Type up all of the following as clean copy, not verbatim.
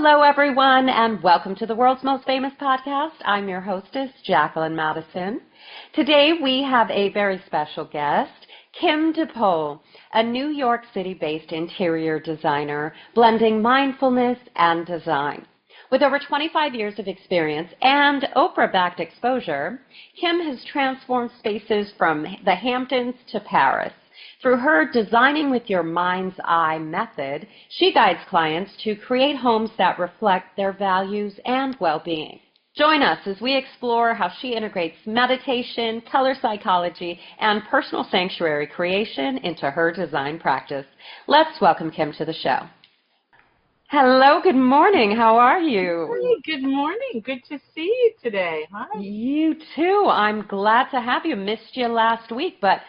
Hello, everyone, and welcome to the world's most famous podcast. I'm your hostess, Jacqueline Maddison. Today, we have a very special guest, Kim Depole, a New York City-based interior designer, blending mindfulness and design. With over 25 years of experience and Oprah-backed exposure, Kim has transformed spaces from the Hamptons to Paris. Through her Designing with Your Mind's Eye method, she guides clients to create homes that reflect their values and well-being. Join us as we explore how she integrates meditation, color psychology, and personal sanctuary creation into her design practice. Let's welcome Kim to the show. Hello, good morning. How are you? Hey, good morning. Good to see you today. Hi. You too. I'm glad to have you. Missed you last week, but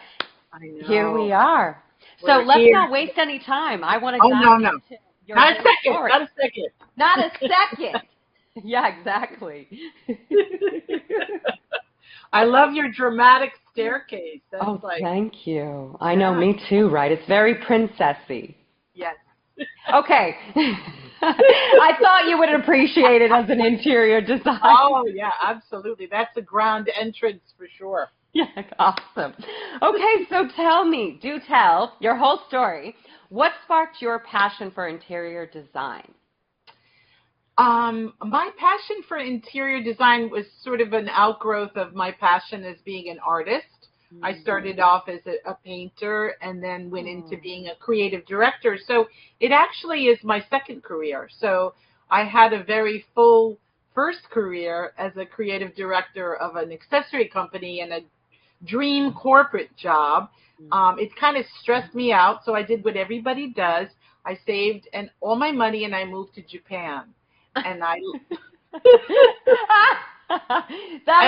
I know. here we are. So let's not waste any time. I want to dive into your Not a second. story. Not a second. Not a second. Yeah, exactly. I love your dramatic staircase. That's Thank you. I know, me too, right? It's very princessy. Yes. Okay. I thought you would appreciate it as an interior designer. Oh, yeah, absolutely. That's a grand entrance for sure. Yeah, awesome. Okay, so do tell your whole story. What sparked your passion for interior design? My passion for interior design was sort of an outgrowth of my passion as being an artist. Mm-hmm. I started off as a painter and then went into being a creative director. So it actually is my second career. So I had a very full first career as a creative director of an accessory company and a dream corporate job. It kind of stressed me out, so I did what everybody does. I saved all my money and I moved to Japan. And that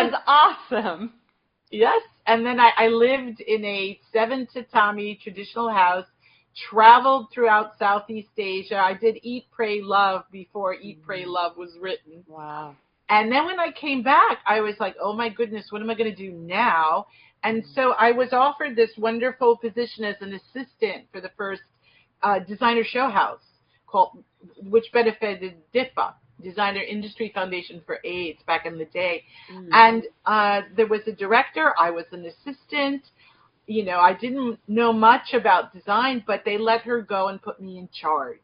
is awesome. Yes, and then I lived in a 7-tatami traditional house, traveled throughout Southeast Asia. I did Eat, Pray, Love before Eat, Pray, Love was written. Wow. And then when I came back, I was like, oh my goodness, what am I going to do now? And so I was offered this wonderful position as an assistant for the first designer show house, which benefited DIFA, Designer Industry Foundation for AIDS, back in the day. And there was a director. I was an assistant. You know, I didn't know much about design, but they let her go and put me in charge.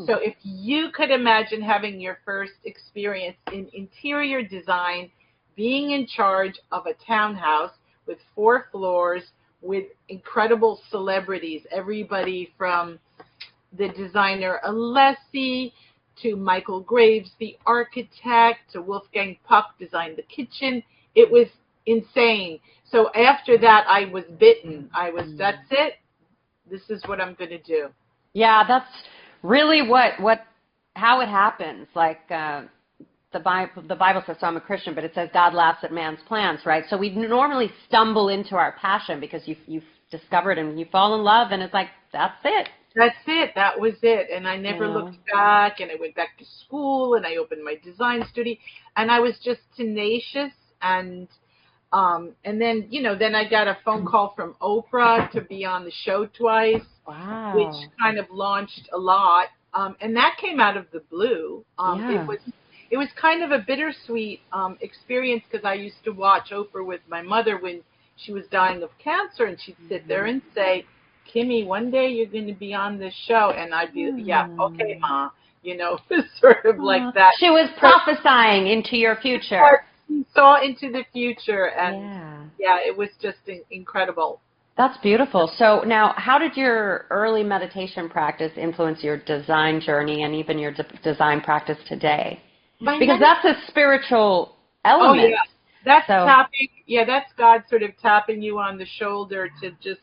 So if you could imagine having your first experience in interior design, being in charge of a townhouse with 4 floors with incredible celebrities, everybody from the designer Alessi to Michael Graves, the architect, to Wolfgang Puck designed the kitchen. It was insane. So after that, I was bitten. That's it. This is what I'm going to do. Yeah, that's really how it happens. Like the Bible says, so I'm a Christian, but it says God laughs at man's plans, right? So we normally stumble into our passion because you've discovered and you fall in love, and it's like, that's it. That's it. That was it. And I never looked back, and I went back to school, and I opened my design studio, and I was just tenacious. And then, then I got a phone call from Oprah to be on the show twice, which kind of launched a lot. And that came out of the blue. It was kind of a bittersweet experience because I used to watch Oprah with my mother when she was dying of cancer, and she'd sit there and say, Kimmy, one day you're going to be on this show. And I'd be, yeah, okay, Ma, sort of like that. She was prophesying into your future. She saw into the future, and it was just incredible. That's beautiful. So now, how did your early meditation practice influence your design journey and even your design practice today? Because that's a spiritual element. Oh, yeah. That's tapping. Yeah, that's God sort of tapping you on the shoulder to just,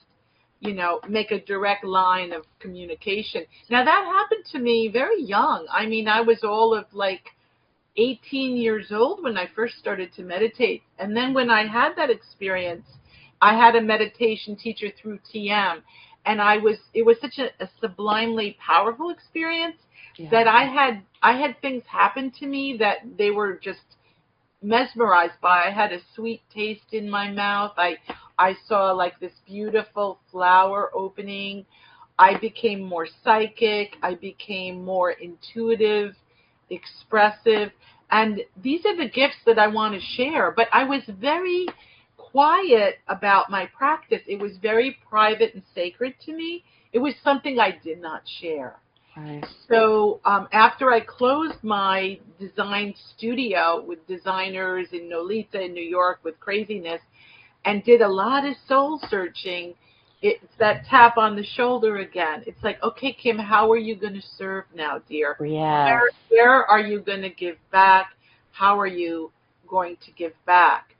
make a direct line of communication. Now, that happened to me very young. I mean, I was all of 18 years old when I first started to meditate. And then when I had that experience, I had a meditation teacher through TM. And it was such a sublimely powerful experience that I had things happen to me that they were just mesmerized by. I had a sweet taste in my mouth. I saw this beautiful flower opening. I became more psychic. I became more intuitive. expressive. And these are the gifts that I want to share. But I was very quiet about my practice. It was very private and sacred to me. It was something I did not share. Right. So after I closed my design studio with designers in Nolita in New York with craziness and did a lot of soul searching, it's that tap on the shoulder again. It's like, okay, Kim, how are you going to serve now, dear? Yes. Where are you going to give back? How are you going to give back?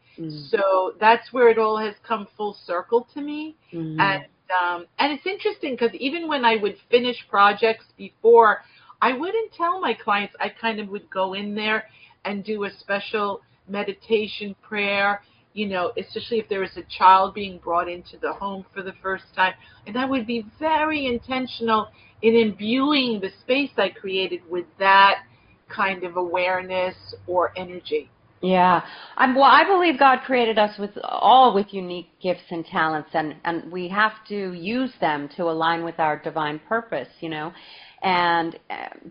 So that's where it all has come full circle to me. And it's interesting because even when I would finish projects before, I wouldn't tell my clients. I kind of would go in there and do a special meditation prayer, you know, especially if there was a child being brought into the home for the first time. And I would be very intentional in imbuing the space I created with that kind of awareness or energy. Yeah. Well, I believe God created us all with unique gifts and talents, and we have to use them to align with our divine purpose, you know, and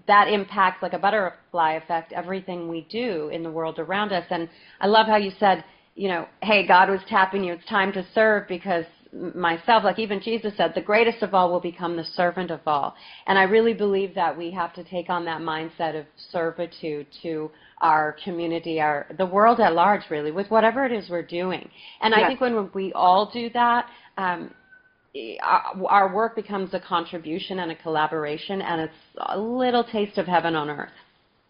that impacts like a butterfly effect everything we do in the world around us. And I love how you said, you know, hey, God was tapping you, it's time to serve, because myself, like even Jesus said, the greatest of all will become the servant of all. And I really believe that we have to take on that mindset of servitude to our community, the world at large, really, with whatever it is we're doing. And I think when we all do that, our work becomes a contribution and a collaboration, and it's a little taste of heaven on earth.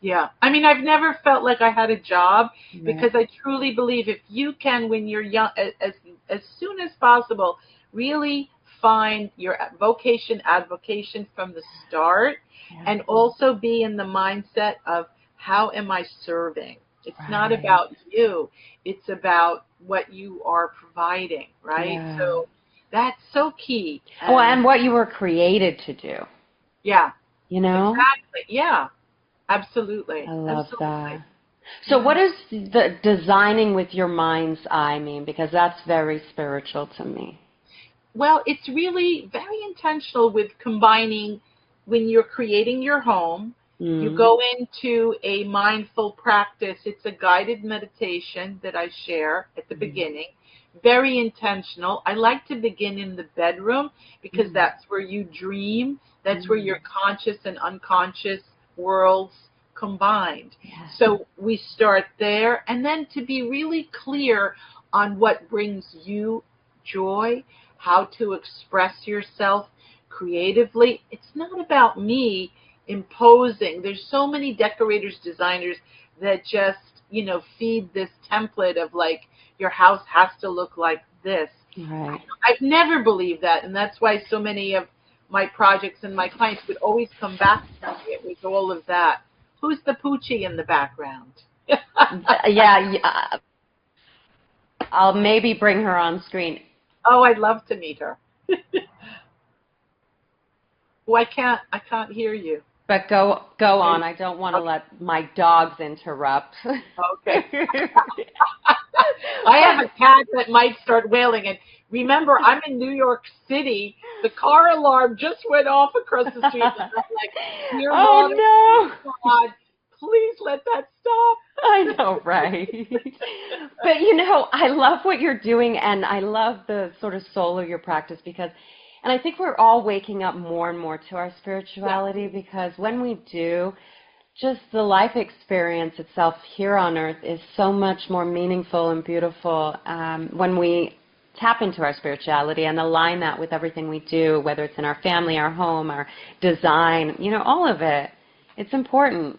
Yeah. I mean, I've never felt like I had a job, because I truly believe if you can, when you're young, as soon as possible, really find your avocation from the start, and also be in the mindset of, how am I serving? It's not about you. It's about what you are providing, right? Yeah. So that's so key. And what you were created to do. Yeah. You know? Exactly. Yeah. Absolutely. I love that. So what does the designing with your mind's eye mean? Because that's very spiritual to me. Well, it's really very intentional with combining when you're creating your home. You go into a mindful practice. It's a guided meditation that I share at the beginning. Very intentional. I like to begin in the bedroom, because that's where you dream. That's where your conscious and unconscious worlds combined. So we start there, and then to be really clear on what brings you joy, how to express yourself creatively. It's not about me imposing. There's so many decorators, designers that just, you know, feed this template of like, your house has to look like this. Right. I've never believed that, and that's why so many of my projects and my clients would always come back to me. It was all of that. Who's the poochie in the background? I'll maybe bring her on screen. Oh, I'd love to meet her. Oh, I can't hear you. But go on. I don't want to let my dogs interrupt. Okay. I have a cat that might start wailing. And remember, I'm in New York City. The car alarm just went off across the street. And I'm like, dear oh, no. God, please let that stop. I know, right? But, you know, I love what you're doing, and I love the sort of soul of your practice, because and I think we're all waking up more and more to our spirituality, because when we do, just the life experience itself here on earth is so much more meaningful and beautiful when we tap into our spirituality and align that with everything we do, whether it's in our family, our home, our design, you know, all of it. It's important.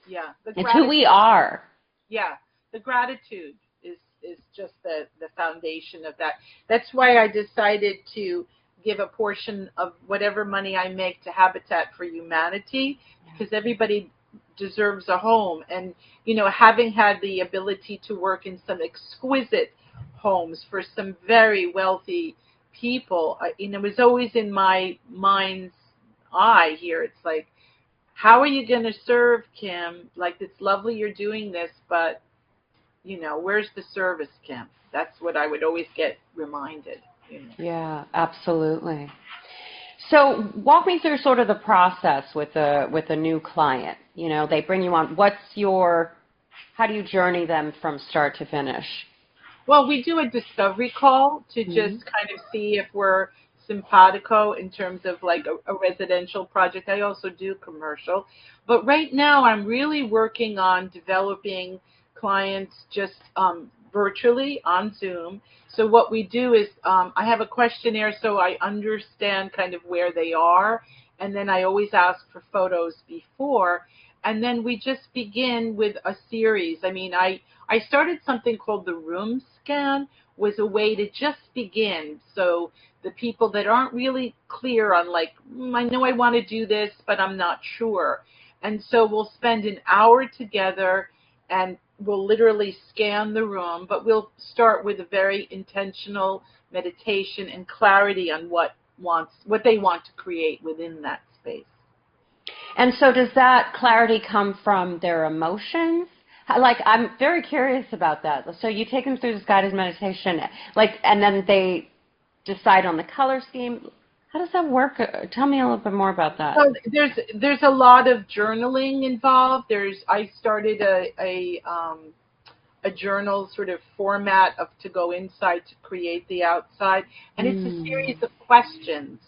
Yeah. It's who we are. Yeah. The gratitude is just the foundation of that. That's why I decided to give a portion of whatever money I make to Habitat for Humanity, because everybody deserves a home. And, you know, having had the ability to work in some exquisite homes for some very wealthy people, you know, it was always in my mind's eye here. It's like, how are you going to serve, Kim? Like, it's lovely you're doing this, but, you know, where's the service, Kim? That's what I would always get reminded. You know. Yeah, absolutely. So walk me through sort of the process with a new client. You know, they bring you on. How do you journey them from start to finish? Well, we do a discovery call to just kind of see if we're simpatico in terms of like a residential project. I also do commercial. But right now I'm really working on developing clients just virtually on Zoom. So what we do is I have a questionnaire so I understand kind of where they are. And then I always ask for photos before. And then we just begin with a series. I mean, I started something called the room scan, was a way to just begin. So the people that aren't really clear on like, I know I want to do this, but I'm not sure. And so we'll spend an hour together and we'll literally scan the room, but we'll start with a very intentional meditation and clarity on what they want to create within that space. And so does that clarity come from their emotions? Like, I'm very curious about that. So you take them through this guided meditation, like, and then they decide on the color scheme. How does that work? Tell me a little bit more about that. Well, there's a lot of journaling involved. I started a journal sort of format to go inside to create the outside, and it's a series of questions.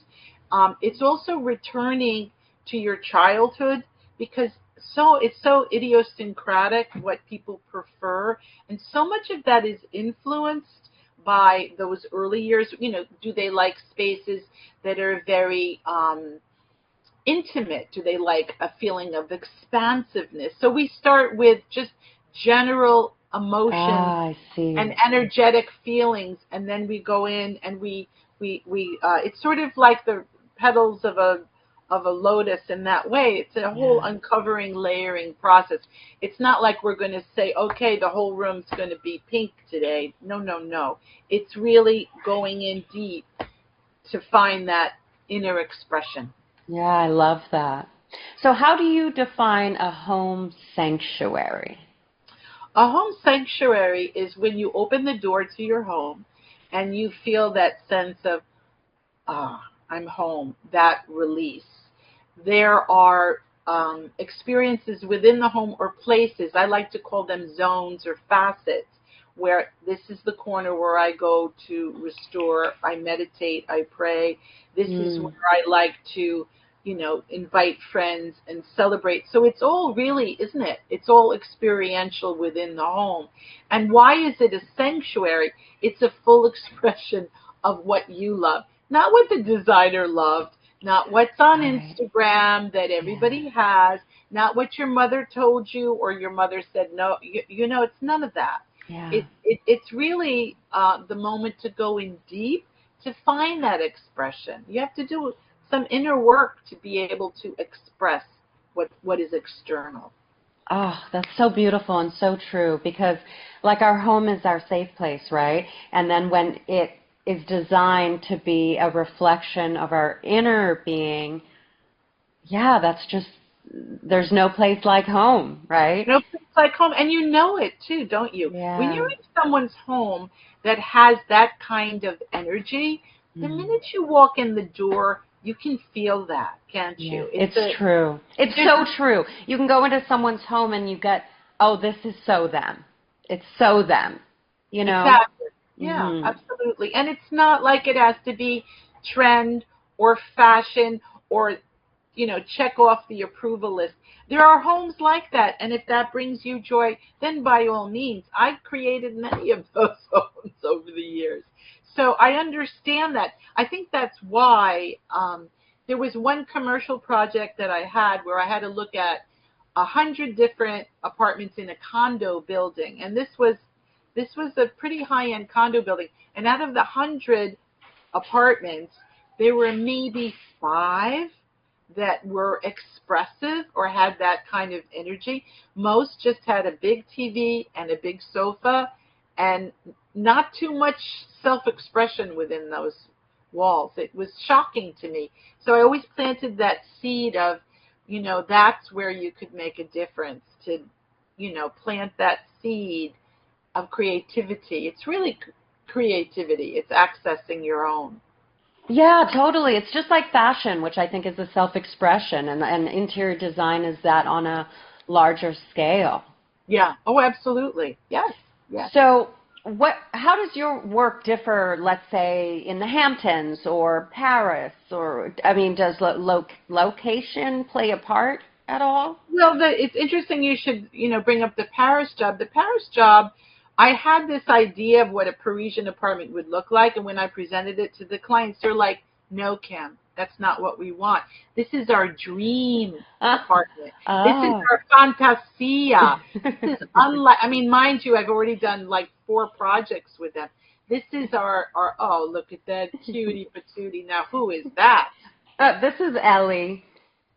It's also returning to your childhood because it's so idiosyncratic what people prefer, and so much of that is influenced by those early years. You know, do they like spaces that are very intimate? Do they like a feeling of expansiveness? So we start with just general emotions and energetic feelings, and then we go in and we it's sort of like the petals of a lotus in that way. It's a whole uncovering, layering process. It's not like we're going to say, okay, the whole room's going to be pink today. No. It's really going in deep to find that inner expression. Yeah, I love that. So how do you define a home sanctuary? A home sanctuary is when you open the door to your home and you feel that sense of, I'm home, that release. There are experiences within the home or places, I like to call them zones or facets, where this is the corner where I go to restore, I meditate, I pray. This is where I like to, invite friends and celebrate. So it's all really, isn't it? It's all experiential within the home. And why is it a sanctuary? It's a full expression of what you love. Not what the designer loved, not what's on Instagram that everybody has, not what your mother told you or your mother said no. It's none of that. Yeah. It's really the moment to go in deep to find that expression. You have to do some inner work to be able to express what is external. Oh, that's so beautiful and so true, because like our home is our safe place, right? And then when it is designed to be a reflection of our inner being, there's no place like home, right? No place like home. And you know it too, don't you? Yeah. When you're in someone's home that has that kind of energy, the minute you walk in the door, you can feel that, can't you? It's true. It's so true. You can go into someone's home and you get, this is so them. It's so them, Exactly. Yeah, absolutely. And it's not like it has to be trend or fashion or, check off the approval list. There are homes like that. And if that brings you joy, then by all means. I've created many of those homes over the years. So I understand that. I think that's why there was one commercial project that I had where I had to look at 100 different apartments in a condo building. And this was a pretty high-end condo building. And out of the 100 apartments, there were maybe 5 that were expressive or had that kind of energy. Most just had a big TV and a big sofa and not too much self-expression within those walls. It was shocking to me. So I always planted that seed of, that's where you could make a difference, to, plant that seed of creativity. It's really creativity. It's accessing your own. Yeah, totally. It's just like fashion, which I think is a self-expression, and interior design is that on a larger scale. Yeah. Oh, absolutely. Yes. Yes. So, how does your work differ, let's say, in the Hamptons or Paris, or, I mean, does location play a part at all? Well, it's interesting you should, bring up the Paris job. The Paris job, I had this idea of what a Parisian apartment would look like, and when I presented it to the clients, they're like, "No, Kim, that's not what we want. This is our dream apartment. This is Oh. our fantasia. This is unlike. I mean, mind you, I've already done like 4 projects with them. This is our. Oh, look at that cutie patootie. Now, who is that? This is Ellie.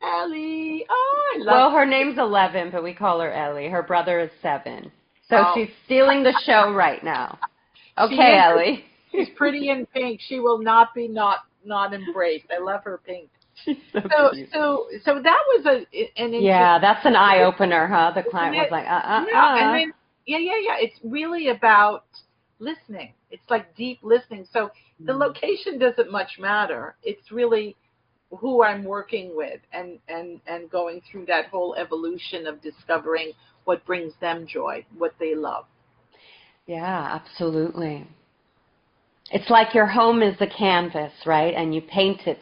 Ellie. Oh, I love. Well, her name's 11, but we call her Ellie. Her brother is 7. So Oh. she's stealing the show right now. She Okay, is. Ellie. She's pretty in pink. She will not be not embraced. I love her pink. She's so cute. So that was an interesting. Yeah, that's an eye opener, huh? The client was like, Yeah, and then yeah. It's really about listening. It's like deep listening. So the location doesn't much matter. It's really who I'm working with, and going through that whole evolution of discovering what brings them joy, what they love. Yeah, absolutely. It's like your home is the canvas, right? And you paint it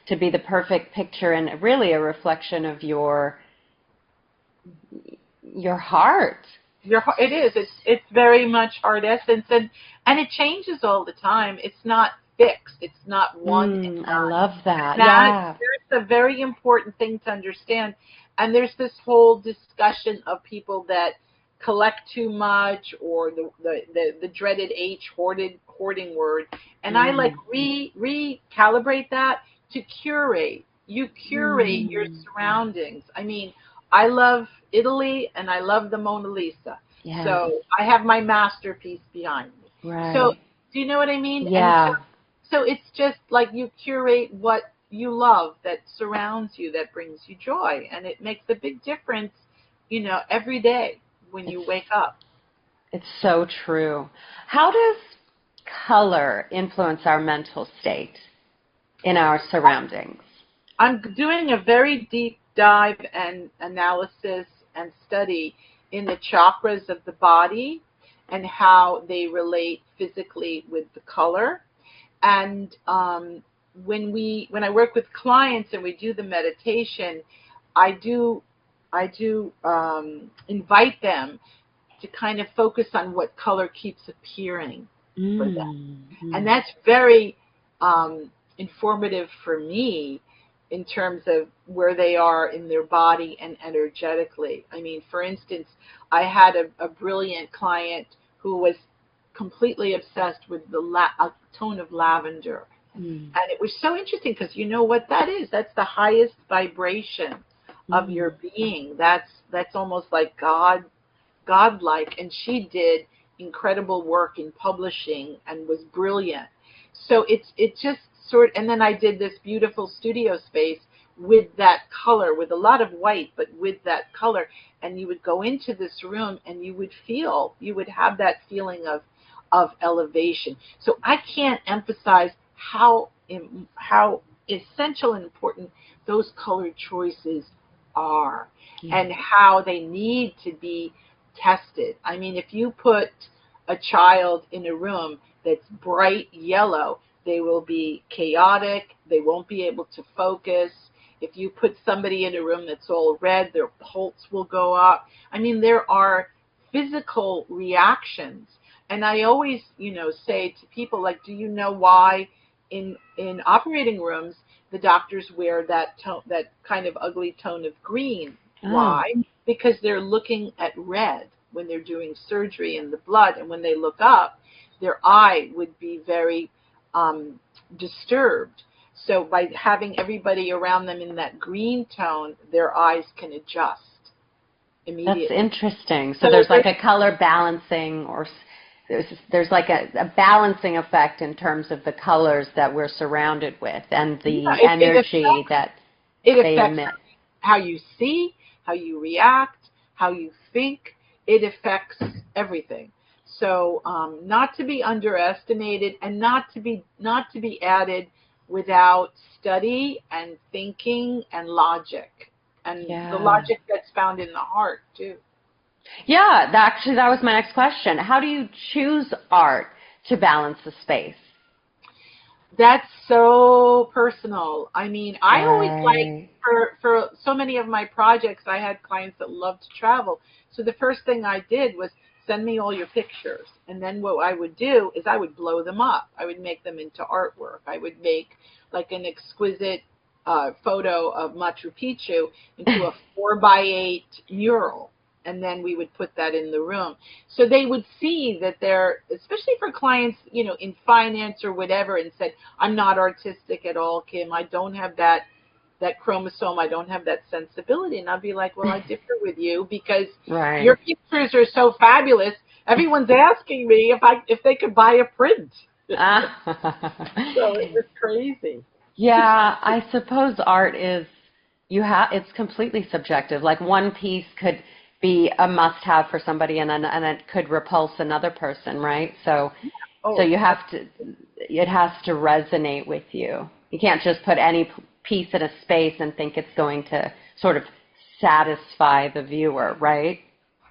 to be the perfect picture and really a reflection of your heart. It is. It's very much heart essence, and it changes all the time. It's not fixed. It's not one. I love that. Yeah. There's a very important thing to understand. And there's this whole discussion of people that collect too much, or the dreaded hoarding word. And I like recalibrate that to curate. You curate your surroundings. I mean, I love Italy and I love the Mona Lisa. Yes. So I have my masterpiece behind me. Right. So do you know what I mean? Yeah. And so it's just like you curate what you love that surrounds you, that brings you joy. And it makes a big difference, every day when you wake up. It's so true. How does color influence our mental state in our surroundings? I'm doing a very deep dive and analysis and study in the chakras of the body and how they relate physically with the color. And when I work with clients and we do the meditation, I do invite them to kind of focus on what color keeps appearing for them. And that's very informative for me in terms of where they are in their body and energetically. I mean, for instance, I had a brilliant client who was completely obsessed with a tone of lavender. And it was so interesting because you know what that is? That's the highest vibration of your being. That's almost like godlike. And she did incredible work in publishing and was brilliant. So it just and then I did this beautiful studio space with that color, with a lot of white, but with that color. And you would go into this room and you would have that feeling of elevation. So I can't emphasize how essential and important those color choices are and how they need to be tested. I mean, if you put a child in a room that's bright yellow, they will be chaotic. They won't be able to focus. If you put somebody in a room that's all red, their pulse will go up. I mean, there are physical reactions. And I always, say to people, like, do you know why in operating rooms the doctors wear that kind of ugly tone of green? Why? Because they're looking at red when they're doing surgery in the blood. And when they look up, their eye would be very disturbed. So by having everybody around them in that green tone, their eyes can adjust immediately. That's interesting. So there's like a color balancing, or there's like a balancing effect in terms of the colors that we're surrounded with and the energy that they emit. How you see, how you react, how you think. It affects everything. So not to be underestimated and not to be added without study and thinking and logic. And the logic that's found in the heart, too. Yeah, actually, that was my next question. How do you choose art to balance the space? That's so personal. I mean, I always like, for so many of my projects, I had clients that loved to travel. So the first thing I did was send me all your pictures. And then what I would do is I would blow them up. I would make them into artwork. I would make like an exquisite photo of Machu Picchu into a 4x8 mural. And then we would put that in the room. So they would see that they're, especially for clients, you know, in finance or whatever, and said, I'm not artistic at all, Kim. I don't have that chromosome. I don't have that sensibility. And I'd be like, well, I differ with you because your pictures are so fabulous. Everyone's asking me if they could buy a print. So it was crazy. Yeah, I suppose art is, it's completely subjective. Like one piece could be a must-have for somebody, and it could repulse another person, right? So, so you have to, it has to resonate with you. You can't just put any piece in a space and think it's going to sort of satisfy the viewer, right?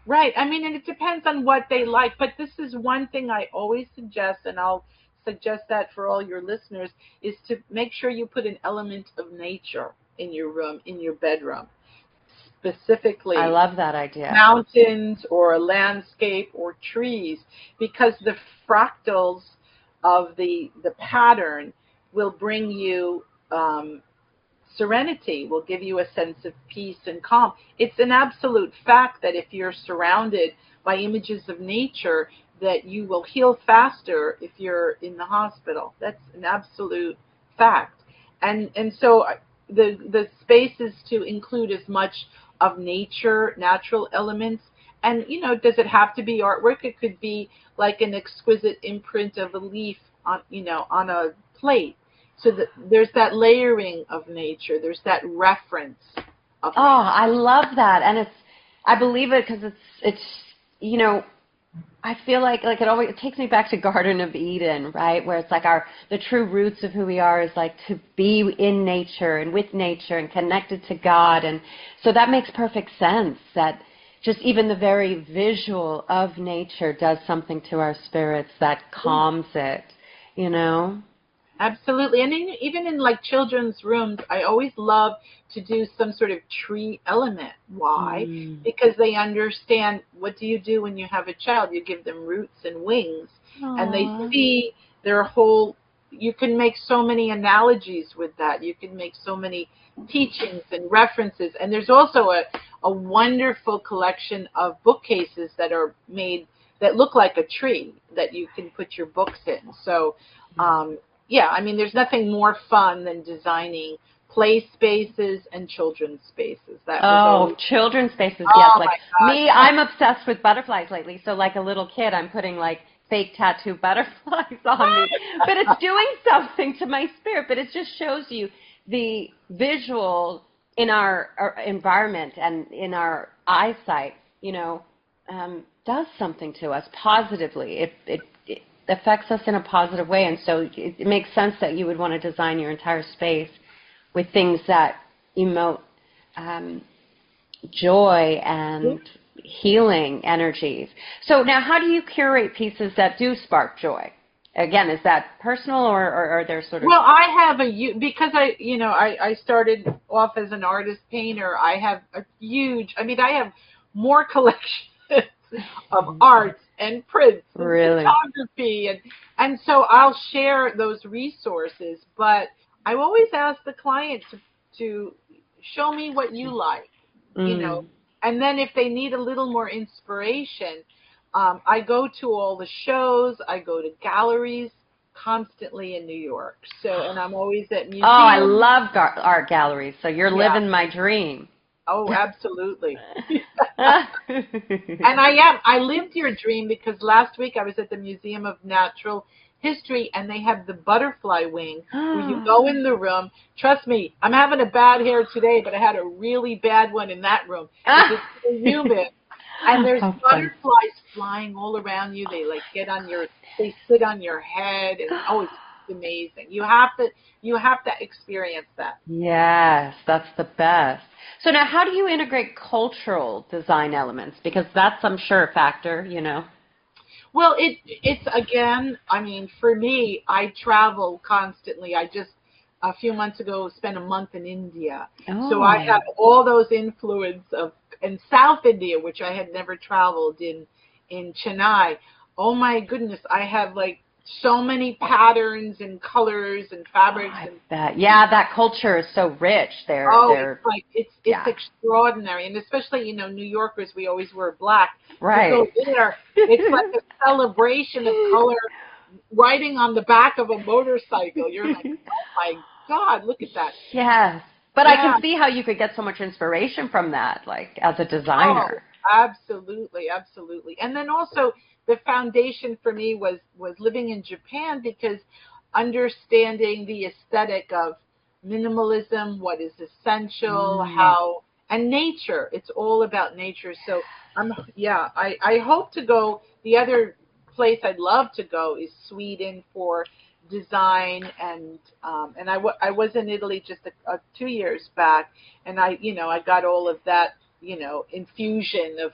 Right. I mean, and it depends on what they like. But this is one thing I always suggest, and I'll suggest that for all your listeners, is to make sure you put an element of nature in your room, in your bedroom. Specifically, I love that idea. Mountains or a landscape or trees, because the fractals of the pattern will bring you serenity, will give you a sense of peace and calm. It's an absolute fact that if you're surrounded by images of nature, that you will heal faster if you're in the hospital. That's an absolute fact. And so the space is to include as much of nature, natural elements. And, you know, does it have to be artwork? It could be like an exquisite imprint of a leaf on, you know, on a plate. So that there's that layering of nature. There's that reference of nature. I love that. And I believe it because it's, you know, I feel like it takes me back to Garden of Eden, right? Where it's like the true roots of who we are is like to be in nature and with nature and connected to God. And so that makes perfect sense that just even the very visual of nature does something to our spirits that calms it, you know? Absolutely. And even in like children's rooms, I always love to do some sort of tree element. Why? Because they understand, what do you do when you have a child? You give them roots and wings. Aww. And they see their whole, you can make so many analogies with that. You can make so many teachings and references. And there's also a wonderful collection of bookcases that are made that look like a tree that you can put your books in. So, yeah, I mean, there's nothing more fun than designing play spaces and children's spaces. Children's spaces, yes. Like me, I'm obsessed with butterflies lately. So like a little kid, I'm putting like fake tattoo butterflies on me. But it's doing something to my spirit. But it just shows you the visual in our environment and in our eyesight, you know, does something to us positively. It affects us in a positive way, and so it makes sense that you would want to design your entire space with things that emote joy and healing energies. So now, how do you curate pieces that do spark joy? Again, is that personal, or are there sort of... Well, I have because I started off as an artist painter. I have a huge, I mean, I have more collections of art and prints and photography, and so I'll share those resources. But I always ask the client to show me what you like, you know, and then if they need a little more inspiration, I go to all the shows, I go to galleries constantly in New York. So, and I'm always at museums. Oh, I love art galleries. So you're living my dream. Oh, absolutely. And I lived your dream, because last week I was at the Museum of Natural History, and they have the butterfly wing where you go in the room. Trust me, I'm having a bad hair today, but I had a really bad one in that room. It's so humid. And there's butterflies flying all around you. They like they sit on your head, and amazing. You have to experience that. Yes, that's the best. So now how do you integrate cultural design elements? Because that's, I'm sure, a factor, you know. Well, it's again, I mean, for me, I travel constantly. I just a few months ago spent a month in India. So I Oh, have all those influence of in South India, which I had never traveled in Chennai. Oh my goodness, I have like so many patterns and colors and fabrics I and bet. Yeah, that culture is so rich. oh, it's They're, like it's yeah, extraordinary, and especially New Yorkers, we always wear black. To right. go there, it's like a celebration of color. Riding on the back of a motorcycle, you're like, oh my God, look at that. Yes. But I Yeah. can see how you could get so much inspiration from that, like as a Oh, designer. absolutely, absolutely. And then also the foundation for me was living in Japan because understanding the aesthetic of minimalism, what is essential, Mm. how and nature. It's all about nature. So I hope to go. The other place I'd love to go is Sweden for design I was in Italy just 2 years back and I got all of that infusion of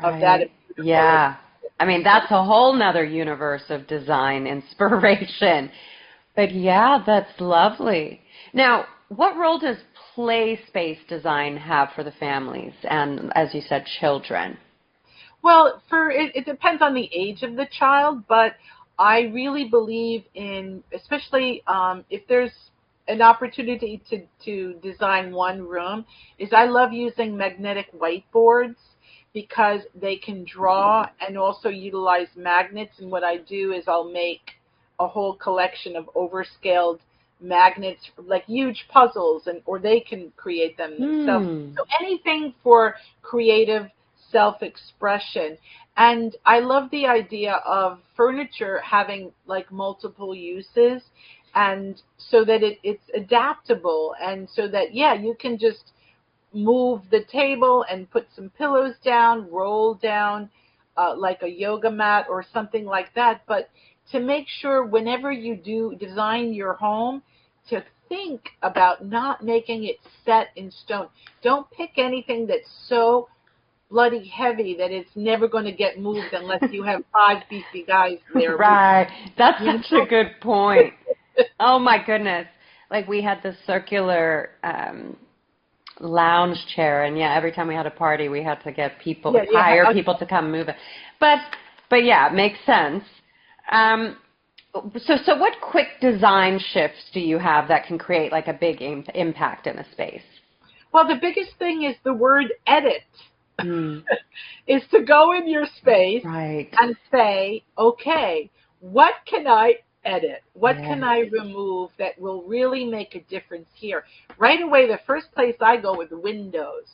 that Right. beautiful. Yeah. I mean, that's a whole nother universe of design inspiration. But yeah, that's lovely. Now, what role does play space design have for the families and, as you said, children? Well, it depends on the age of the child, but I really believe in, especially if there's an opportunity to design one room, is I love using magnetic whiteboards because they can draw and also utilize magnets. And what I do is I'll make a whole collection of overscaled magnets, like huge puzzles, and or they can create them themselves. Hmm. So anything for creative self-expression. And I love the idea of furniture having like multiple uses and so that it's adaptable and so that, yeah, you can just move the table and put some pillows down, roll down like a yoga mat or something like that. But to make sure whenever you do design your home, to think about not making it set in stone. Don't pick anything that's so bloody heavy that it's never going to get moved unless you have five beefy guys there moving. Right. That's You such a good point. Oh my goodness. Like we had this circular lounge chair, and yeah, every time we had a party, we had to get people, Yeah, hire yeah. people to come move it. But yeah, it makes sense. Um, so what quick design shifts do you have that can create like a big impact in a space? Well, the biggest thing is the word edit. Mm, Is to go in your space right. and say, okay, what can I edit? What can Yes. I remove that will really make a difference here? Right away, the first place I go with windows.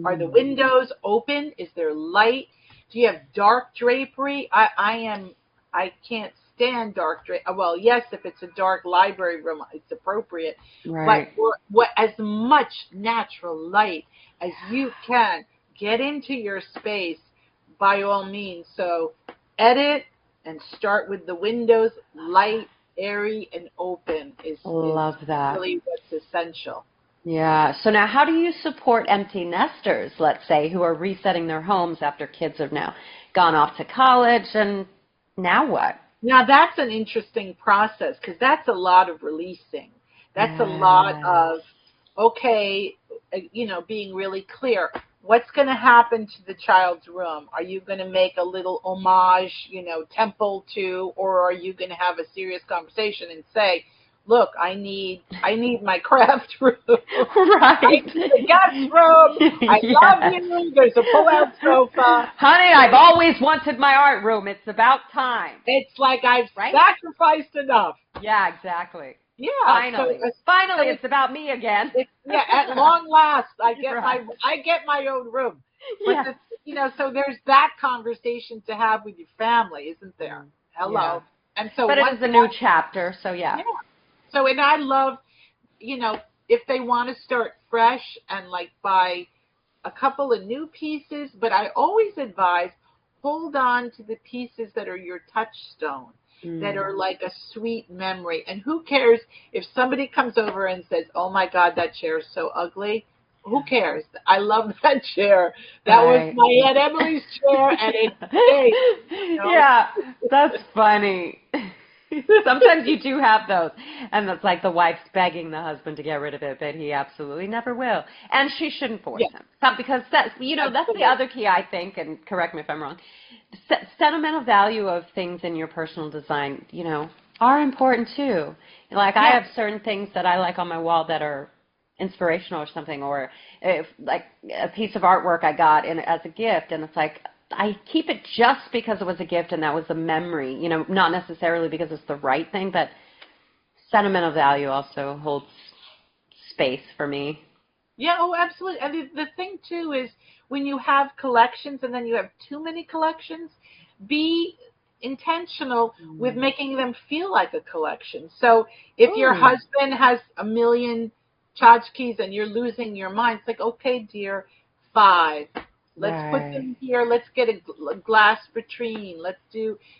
Are the Mm. windows open? Is there light? Do you have dark drapery? I can't stand dark drapery. Well, yes, if it's a dark library room, it's appropriate. But Right. what as much natural light as you can get into your space by all means. So edit and start with the windows, light, airy, and open is Love that. really what's essential. Yeah. So now how do you support empty nesters, let's say, who are resetting their homes after kids have now gone off to college, and now what? Now that's an interesting process because that's a lot of releasing. That's a lot Yes. of, okay, being really clear. What's going to happen to the child's room? Are you going to make a little homage, temple to, or are you going to have a serious conversation and say, look, I need my craft room. I Right. need a guest room. I love Yes. you. There's a pull-out sofa. Honey, I've always wanted my art room. It's about time. It's like I've Right? sacrificed enough. Yeah, exactly. Yeah. Finally. So Finally, it's about me again. yeah, at long last, I get Right. my own room. But Yeah. so there's that conversation to have with your family, isn't there? Yeah. Hello. And so But it once is a new chapter, so yeah. yeah. So and I love, if they want to start fresh and like buy a couple of new pieces, but I always advise hold on to the pieces that are your touchstone that are like a sweet memory. And who cares if somebody comes over and says, oh my God, that chair is so ugly? Who cares? I love that chair. That was Right. my Aunt Emily's chair, and it stays. Yeah, that's funny. Sometimes you do have those, and it's like the wife's begging the husband to get rid of it, but he absolutely never will, and she shouldn't force him. Because that's that's the other key, I think, and correct me if I'm wrong. Sentimental value of things in your personal design, are important too. Like I have certain things that I like on my wall that are inspirational or something, or if like a piece of artwork I got as a gift, and it's like I keep it just because it was a gift and that was a memory, not necessarily because it's the right thing, but sentimental value also holds space for me. Yeah, oh, absolutely. And the thing too is when you have collections and then you have too many collections, be intentional with making them feel like a collection. So if your husband has a million tchotchkes and you're losing your mind, it's like, okay, dear, 5. Let's put them here. Let's get a glass vitrine.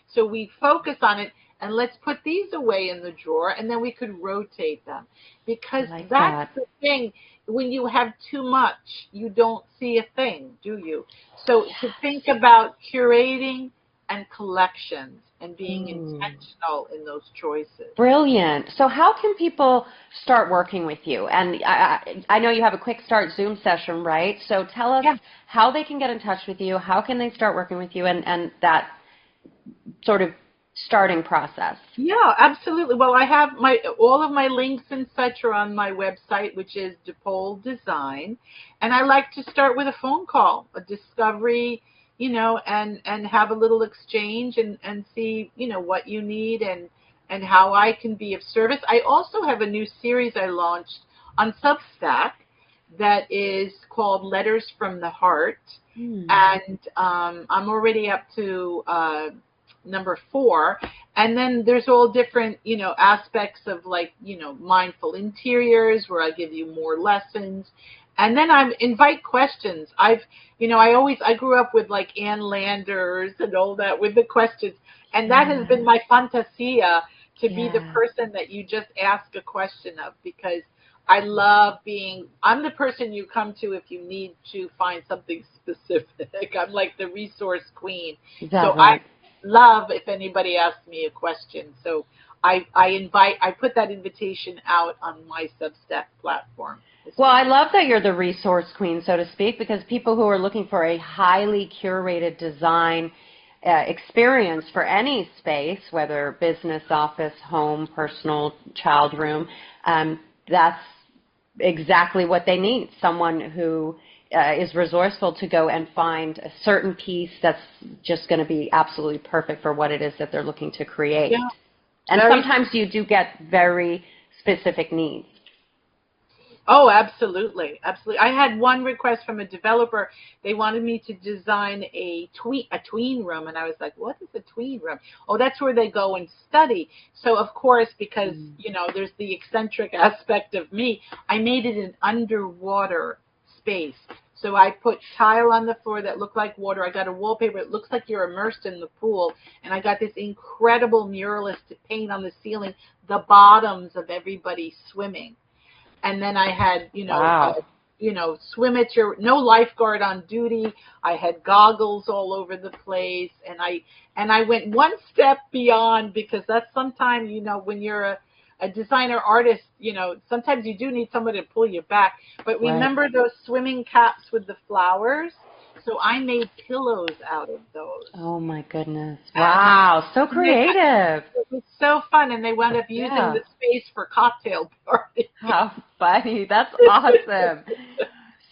So we focus on it, and let's put these away in the drawer, and then we could rotate them. Because that's the thing. When you have too much, you don't see a thing, do you? So to think about curating and collections and being intentional in those choices. Brilliant. So how can people start working with you? And I know you have a quick start Zoom session, right? So tell us how they can get in touch with you, how can they start working with you, and that sort of starting process. Yeah, absolutely. Well, I have all of my links and such are on my website, which is Depole Design. And I like to start with a phone call, a discovery, and have a little exchange and see, what you need and how I can be of service. I also have a new series I launched on Substack that is called Letters from the Heart. And I'm already up to number 4. And then there's all different, aspects of like, mindful interiors where I give you more lessons. And then I invite questions. I grew up with like Ann Landers and all that with the questions. And that has been my fantasia to be the person that you just ask a question of, because I love I'm the person you come to if you need to find something specific. I'm like the resource queen. So I love if anybody asks me a question. So I put that invitation out on my Substack platform. Well, I love that you're the resource queen, so to speak, because people who are looking for a highly curated design experience for any space, whether business, office, home, personal, child room, that's exactly what they need. Someone who is resourceful to go and find a certain piece that's just going to be absolutely perfect for what it is that they're looking to create. Yeah. And sometimes you do get very specific needs. Oh, absolutely. Absolutely. I had one request from a developer. They wanted me to design a tween room. And I was like, what is a tween room? Oh, that's where they go and study. So, of course, because, there's the eccentric aspect of me, I made it an underwater space. So I put tile on the floor that looked like water. I got a wallpaper. It looks like you're immersed in the pool. And I got this incredible muralist to paint on the ceiling the bottoms of everybody swimming. And then I had, swim at no lifeguard on duty. I had goggles all over the place. And I went one step beyond, because that's sometimes, when you're a designer artist, sometimes you do need someone to pull you back. But remember those swimming caps with the flowers? So I made pillows out of those. Oh, my goodness. Wow. So creative. It was so fun. And they wound up using the space for cocktail parties. How funny. That's awesome.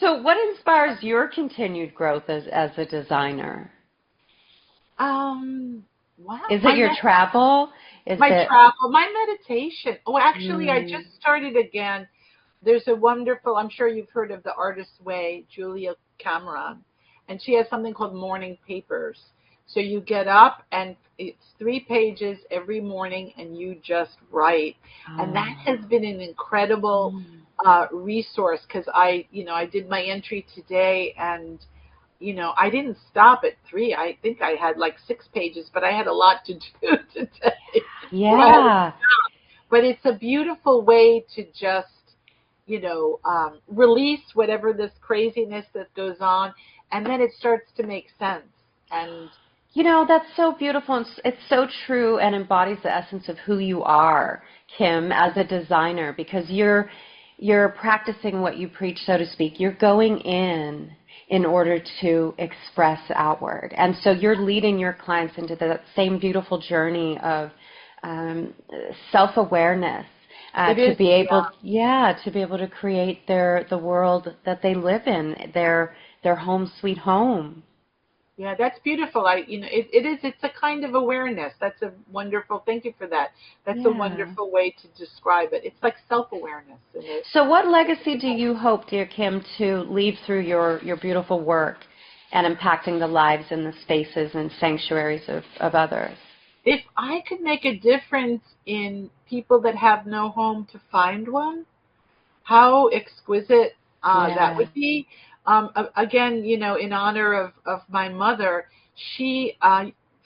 So what inspires your continued growth as a designer? Wow. Is it your travel? Travel, my meditation. Oh, actually, I just started again. There's a wonderful, I'm sure you've heard of The Artist's Way, Julia Cameron. And she has something called morning papers. So you get up and it's 3 pages every morning and you just write. And that has been an incredible resource, because I did my entry today, and I didn't stop at 3. I think I had like 6 pages, but I had a lot to do today. Yeah. But it's a beautiful way to just, release whatever this craziness that goes on, and then it starts to make sense. And That's so beautiful. It's so true and embodies the essence of who you are, Kim, as a designer, because you're practicing what you preach, so to speak. You're going in order to express outward. And so you're leading your clients into that same beautiful journey of self-awareness. To be able to create the world that they live in, their home sweet home. Yeah, that's beautiful. It's a kind of awareness. That's a wonderful, thank you for that. That's a wonderful way to describe it. It's like self-awareness. So what legacy do you hope, dear Kim, to leave through your beautiful work and impacting the lives and the spaces and sanctuaries of others? If I could make a difference in people that have no home to find one, how exquisite that would be. Again, in honor of my mother, she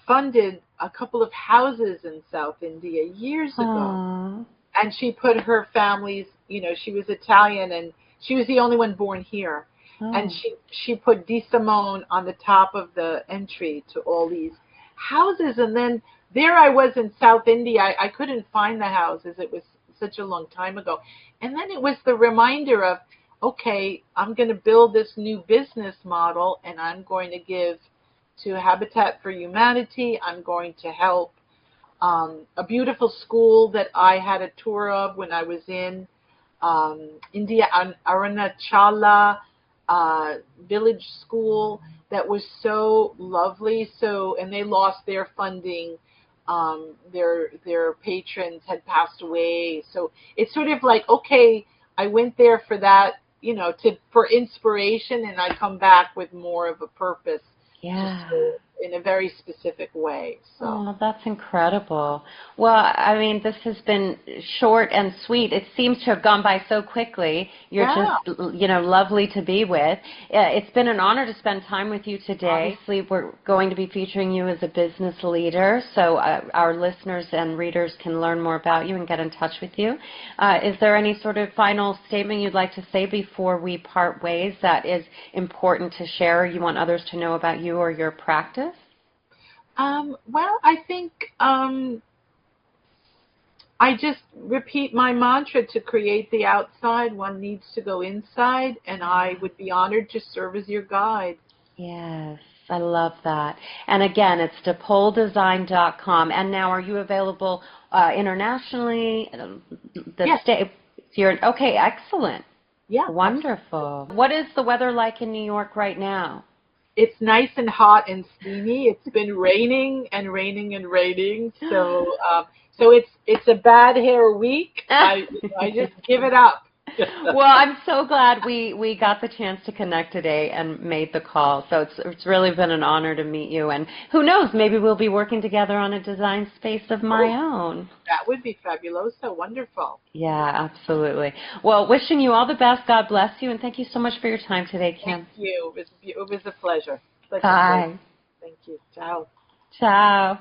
funded a couple of houses in South India years ago. Aww. And she put her family's, she was Italian and she was the only one born here. Oh. And she put Di Simone on the top of the entry to all these houses. And then there I was in South India. I couldn't find the houses. It was such a long time ago. And then it was the reminder of, okay, I'm going to build this new business model and I'm going to give to Habitat for Humanity. I'm going to help a beautiful school that I had a tour of when I was in India, Arunachala village school that was so lovely. And they lost their funding. Their patrons had passed away. So it's sort of like, okay, I went there for that, for inspiration, and I come back with more of a purpose. Yeah. In a very specific way. So. Oh, that's incredible. Well, I mean, this has been short and sweet. It seems to have gone by so quickly. You're just, lovely to be with. It's been an honor to spend time with you today. We're going to be featuring you as a business leader, so our listeners and readers can learn more about you and get in touch with you. Is there any sort of final statement you'd like to say before we part ways that is important to share, or you want others to know about you or your practice? Well, I think I just repeat my mantra: to create the outside, one needs to go inside, and I would be honored to serve as your guide. Yes, I love that. And again, it's depoledesign.com. And now, are you available internationally? Yes. Okay, excellent. Yeah. Wonderful. What is the weather like in New York right now? It's nice and hot and steamy. It's been raining and raining and raining. So it's a bad hair week. I just give it up. Well, I'm so glad we got the chance to connect today and made the call. So it's really been an honor to meet you. And who knows, maybe we'll be working together on a design space of my own. That would be fabuloso. Wonderful. Yeah, absolutely. Well, wishing you all the best. God bless you. And thank you so much for your time today, Kim. Thank you. It was a pleasure. Bye. Thank you. Ciao. Ciao.